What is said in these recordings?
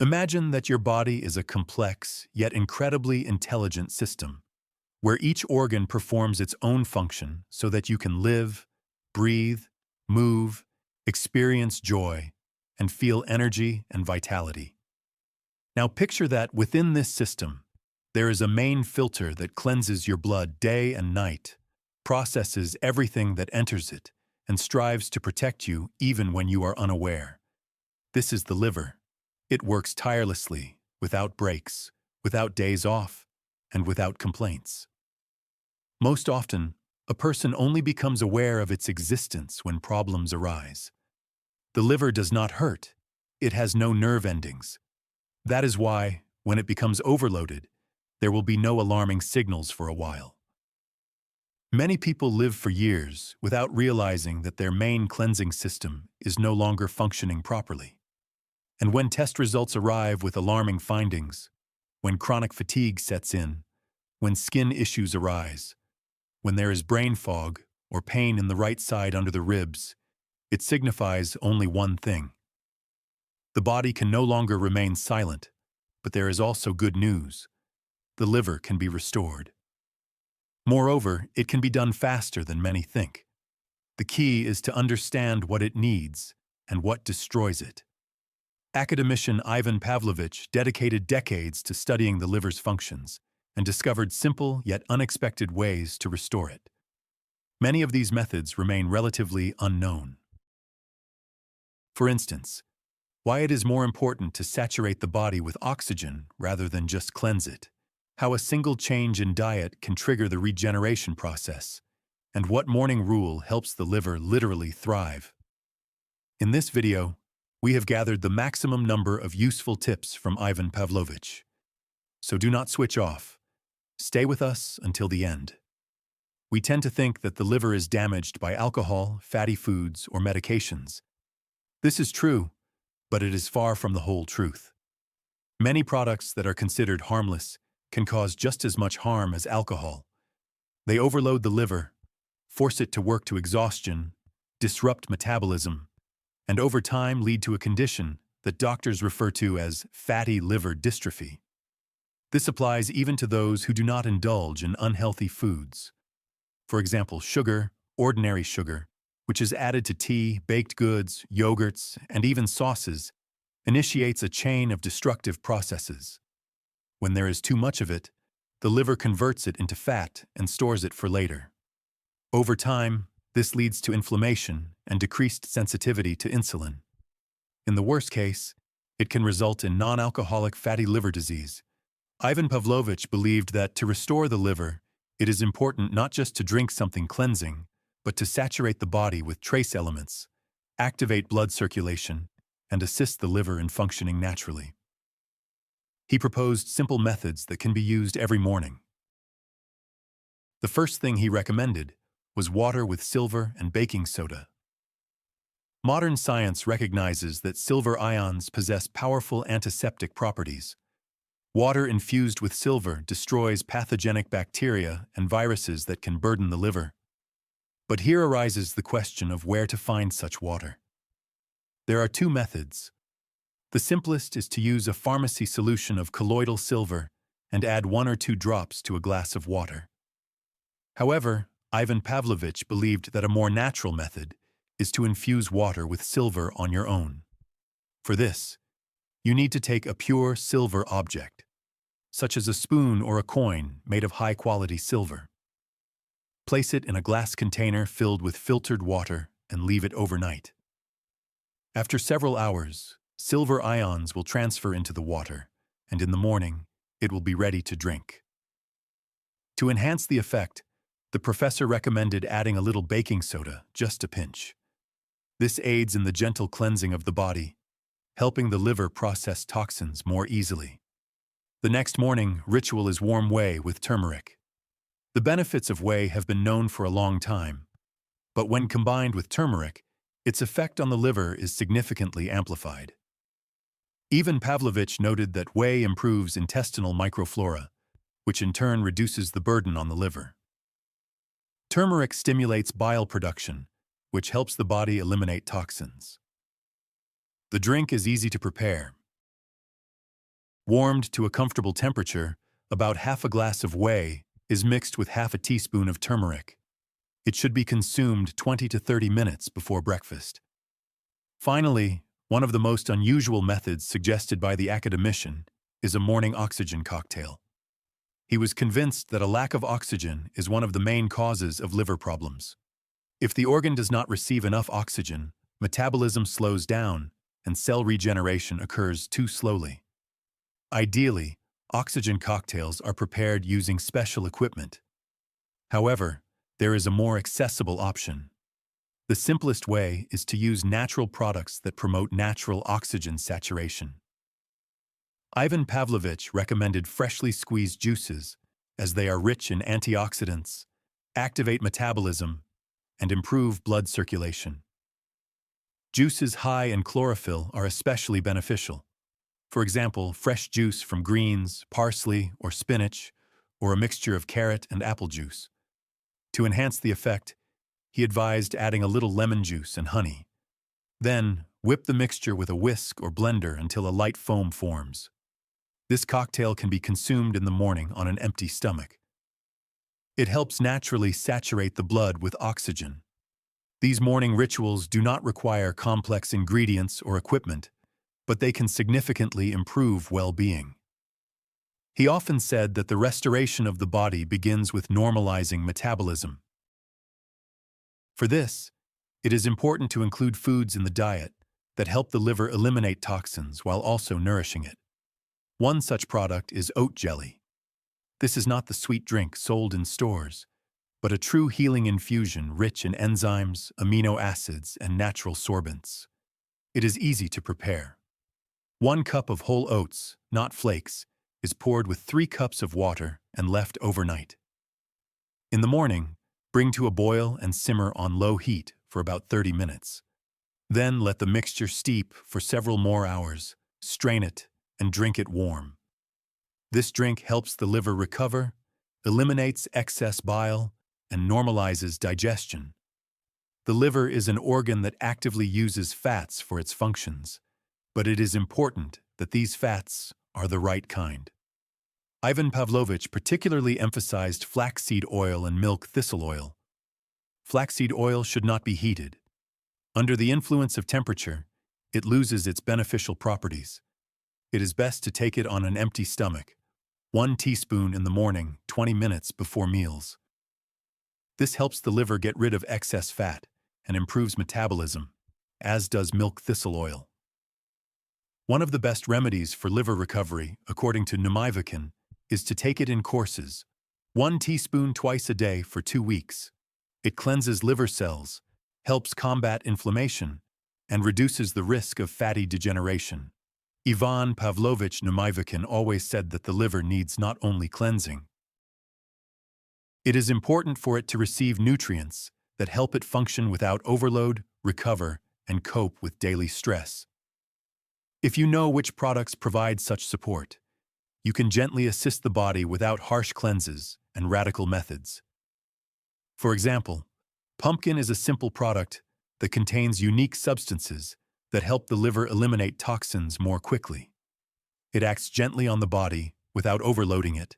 Imagine that your body is a complex, yet incredibly intelligent system, where each organ performs its own function so that you can live, breathe, move, experience joy, and feel energy and vitality. Now picture that within this system, there is a main filter that cleanses your blood day and night, processes everything that enters it, and strives to protect you even when you are unaware. This is the liver. It works tirelessly, without breaks, without days off, and without complaints. Most often, a person only becomes aware of its existence when problems arise. The liver does not hurt. It has no nerve endings. That is why, when it becomes overloaded, there will be no alarming signals for a while. Many people live for years without realizing that their main cleansing system is no longer functioning properly. And when test results arrive with alarming findings, when chronic fatigue sets in, when skin issues arise, when there is brain fog or pain in the right side under the ribs, it signifies only one thing. The body can no longer remain silent, but there is also good news. The liver can be restored. Moreover, it can be done faster than many think. The key is to understand what it needs and what destroys it. Academician Ivan Pavlovich dedicated decades to studying the liver's functions and discovered simple yet unexpected ways to restore it. Many of these methods remain relatively unknown. For instance, why it is more important to saturate the body with oxygen rather than just cleanse it, how a single change in diet can trigger the regeneration process, and what morning rule helps the liver literally thrive. In this video, we have gathered the maximum number of useful tips from Ivan Pavlovich. So do not switch off. Stay with us until the end. We tend to think that the liver is damaged by alcohol, fatty foods, or medications. This is true, but it is far from the whole truth. Many products that are considered harmless can cause just as much harm as alcohol. They overload the liver, force it to work to exhaustion, disrupt metabolism, and over time lead to a condition that doctors refer to as fatty liver dystrophy. This applies even to those who do not indulge in unhealthy foods. For example, sugar, ordinary sugar, which is added to tea, baked goods, yogurts, and even sauces, initiates a chain of destructive processes. When there is too much of it, the liver converts it into fat and stores it for later. Over time, this leads to inflammation and decreased sensitivity to insulin. In the worst case, it can result in non-alcoholic fatty liver disease. Ivan Pavlovich believed that to restore the liver, it is important not just to drink something cleansing, but to saturate the body with trace elements, activate blood circulation, and assist the liver in functioning naturally. He proposed simple methods that can be used every morning. The first thing he recommended was water with silver and baking soda. Modern science recognizes that silver ions possess powerful antiseptic properties. Water infused with silver destroys pathogenic bacteria and viruses that can burden the liver. But here arises the question of where to find such water. There are two methods. The simplest is to use a pharmacy solution of colloidal silver and add 1 or 2 drops to a glass of water. However, Ivan Pavlovich believed that a more natural method is to infuse water with silver on your own. For this, you need to take a pure silver object, such as a spoon or a coin made of high-quality silver. Place it in a glass container filled with filtered water and leave it overnight. After several hours, silver ions will transfer into the water, and in the morning, it will be ready to drink. To enhance the effect, the professor recommended adding a little baking soda, just a pinch. This aids in the gentle cleansing of the body, helping the liver process toxins more easily. The next morning, ritual is warm whey with turmeric. The benefits of whey have been known for a long time, but when combined with turmeric, its effect on the liver is significantly amplified. Ivan Pavlovich noted that whey improves intestinal microflora, which in turn reduces the burden on the liver. Turmeric stimulates bile production, which helps the body eliminate toxins. The drink is easy to prepare. Warmed to a comfortable temperature, about half a glass of whey is mixed with half a teaspoon of turmeric. It should be consumed 20 to 30 minutes before breakfast. Finally, one of the most unusual methods suggested by the academician is a morning oxygen cocktail. He was convinced that a lack of oxygen is one of the main causes of liver problems. If the organ does not receive enough oxygen, metabolism slows down and cell regeneration occurs too slowly. Ideally, oxygen cocktails are prepared using special equipment. However, there is a more accessible option. The simplest way is to use natural products that promote natural oxygen saturation. Ivan Pavlovich recommended freshly squeezed juices as they are rich in antioxidants, activate metabolism, and improve blood circulation. Juices high in chlorophyll are especially beneficial. For example, fresh juice from greens, parsley, or spinach, or a mixture of carrot and apple juice. To enhance the effect, he advised adding a little lemon juice and honey. Then, whip the mixture with a whisk or blender until a light foam forms. This cocktail can be consumed in the morning on an empty stomach. It helps naturally saturate the blood with oxygen. These morning rituals do not require complex ingredients or equipment, but they can significantly improve well-being. He often said that the restoration of the body begins with normalizing metabolism. For this, it is important to include foods in the diet that help the liver eliminate toxins while also nourishing it. One such product is oat jelly. This is not the sweet drink sold in stores, but a true healing infusion rich in enzymes, amino acids, and natural sorbents. It is easy to prepare. 1 cup of whole oats, not flakes, is poured with 3 cups of water and left overnight. In the morning, bring to a boil and simmer on low heat for about 30 minutes. Then let the mixture steep for several more hours, strain it, and drink it warm. This drink helps the liver recover, eliminates excess bile, and normalizes digestion. The liver is an organ that actively uses fats for its functions, but it is important that these fats are the right kind. Ivan Pavlovich particularly emphasized flaxseed oil and milk thistle oil. Flaxseed oil should not be heated. Under the influence of temperature, it loses its beneficial properties. It is best to take it on an empty stomach, 1 teaspoon in the morning, 20 minutes before meals. This helps the liver get rid of excess fat and improves metabolism, as does milk thistle oil. One of the best remedies for liver recovery, according to Neumyvakin, is to take it in courses, 1 teaspoon twice a day for 2 weeks. It cleanses liver cells, helps combat inflammation, and reduces the risk of fatty degeneration. Ivan Pavlovich Neumyvakin always said that the liver needs not only cleansing. It is important for it to receive nutrients that help it function without overload, recover, and cope with daily stress. If you know which products provide such support, you can gently assist the body without harsh cleanses and radical methods. For example, pumpkin is a simple product that contains unique substances that help the liver eliminate toxins more quickly. It acts gently on the body without overloading it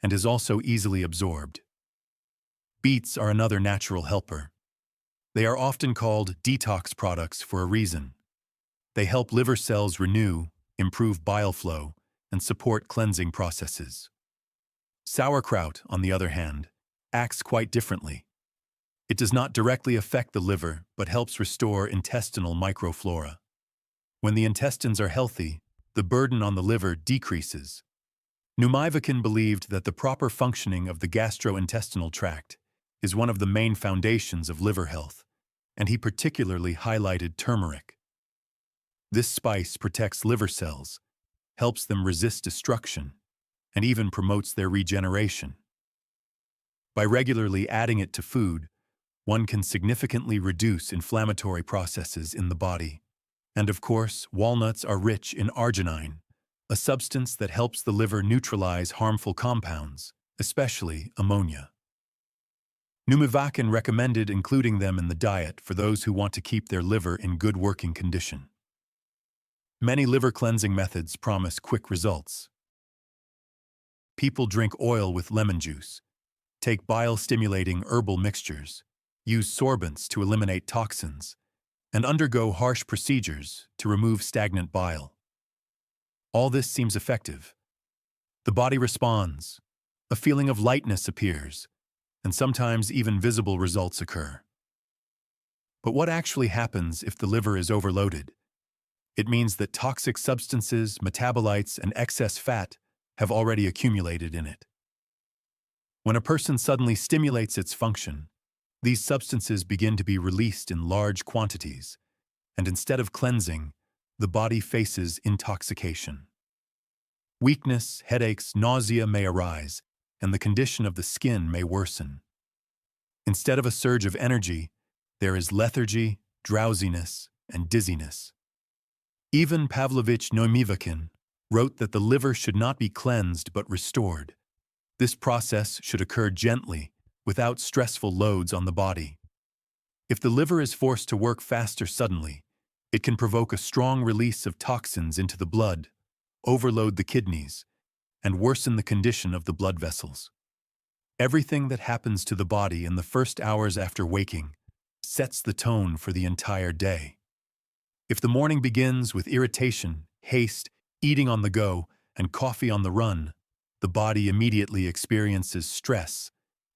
and is also easily absorbed. Beets are another natural helper. They are often called detox products for a reason. They help liver cells renew, improve bile flow, and support cleansing processes. Sauerkraut, on the other hand, acts quite differently. It does not directly affect the liver, but helps restore intestinal microflora. When the intestines are healthy, the burden on the liver decreases. Neumyvakin believed that the proper functioning of the gastrointestinal tract is one of the main foundations of liver health, and he particularly highlighted turmeric. This spice protects liver cells, helps them resist destruction, and even promotes their regeneration. By regularly adding it to food, one can significantly reduce inflammatory processes in the body. And of course, walnuts are rich in arginine, a substance that helps the liver neutralize harmful compounds, especially ammonia. Neumyvakin recommended including them in the diet for those who want to keep their liver in good working condition. Many liver cleansing methods promise quick results. People drink oil with lemon juice, take bile-stimulating herbal mixtures, use sorbents to eliminate toxins, and undergo harsh procedures to remove stagnant bile. All this seems effective. The body responds, a feeling of lightness appears, and sometimes even visible results occur. But what actually happens if the liver is overloaded? It means that toxic substances, metabolites, and excess fat have already accumulated in it. When a person suddenly stimulates its function, these substances begin to be released in large quantities, and instead of cleansing, the body faces intoxication. Weakness, headaches, nausea may arise, and the condition of the skin may worsen. Instead of a surge of energy, there is lethargy, drowsiness, and dizziness. Even Pavlovich Neumyvakin wrote that the liver should not be cleansed but restored. This process should occur gently, without stressful loads on the body. If the liver is forced to work faster suddenly, it can provoke a strong release of toxins into the blood, overload the kidneys, and worsen the condition of the blood vessels. Everything that happens to the body in the first hours after waking sets the tone for the entire day. If the morning begins with irritation, haste, eating on the go, and coffee on the run, the body immediately experiences stress,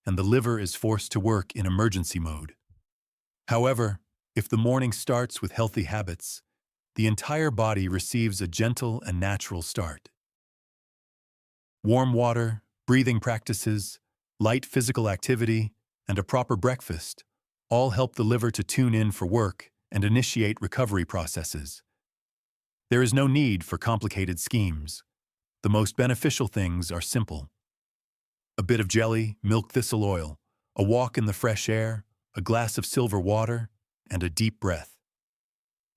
and the liver is forced to work in emergency mode. However, if the morning starts with healthy habits, the entire body receives a gentle and natural start. Warm water, breathing practices, light physical activity, and a proper breakfast all help the liver to tune in for work and initiate recovery processes. There is no need for complicated schemes. The most beneficial things are simple. A bit of jelly, milk thistle oil, a walk in the fresh air, a glass of silver water, and a deep breath.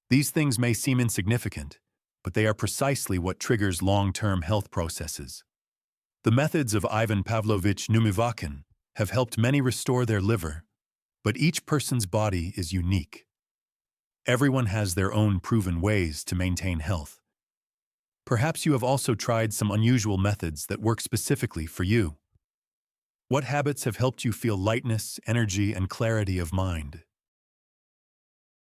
These things may seem insignificant, but they are precisely what triggers long-term health processes. The methods of Ivan Pavlovich Neumyvakin have helped many restore their liver, but each person's body is unique. Everyone has their own proven ways to maintain health. Perhaps you have also tried some unusual methods that work specifically for you. What habits have helped you feel lightness, energy, and clarity of mind?